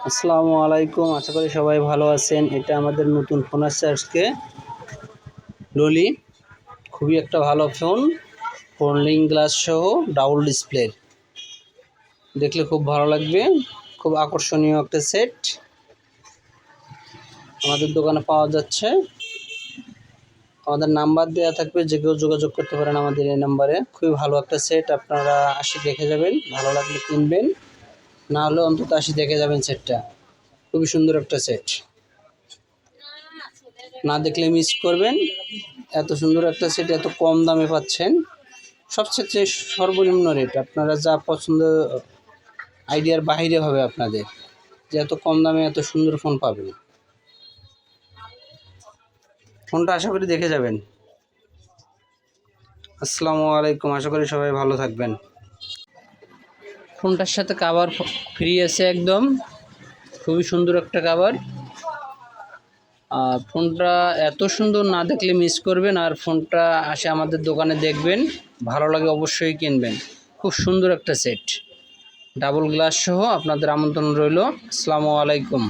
আসসালামু আলাইকুম, আশা করি সবাই ভালো আছেন। এটা আমাদের নতুন ফোন আসছে আজকে, ললি। খুবই একটা ভালো ফোন, ফোল্ডিং গ্লাস সহ ডাবল ডিসপ্লে। দেখলে খুব ভালো লাগবে, খুব আকর্ষণীয় একটা সেট আমাদের দোকানে পাওয়া যাচ্ছে। আমাদের নাম্বার দেওয়া থাকবে, যে কেউ যোগাযোগ করতে পারেন আমাদের এই নাম্বারে। খুবই ভালো একটা সেট, আপনারা আসি দেখে যাবেন, ভালো লাগলে কিনবেন, না হলে অন্তত আসি দেখে যাবেন সেটটা। খুবই সুন্দর একটা সেট, না দেখলে মিস করবেন। এত সুন্দর একটা সেট এত কম দামে পাচ্ছেন, সবচেয়ে সর্বনিম্ন রেট। আপনারা যা পছন্দ আইডিয়ার বাইরে হবে আপনাদের, যে এত কম দামে এত সুন্দর ফোন পাবেন। ফোনটা আশা করি দেখে যাবেন। আসসালামু আলাইকুম, আশা করি সবাই ভালো থাকবেন। ফোনটার সাথে কভার ফ্রি আছে একদম, খুবই সুন্দর একটা কভার। ফোনটা এত সুন্দর, না দেখলে মিস করবেন। আর ফোনটা আসে আমাদের দোকানে দেখবেন, ভালো লাগে অবশ্যই কিনবেন। খুব সুন্দর একটা সেট, ডাবল গ্লাস সহ আপনাদের আমন্ত্রণ রইল। আসসালামু আলাইকুম।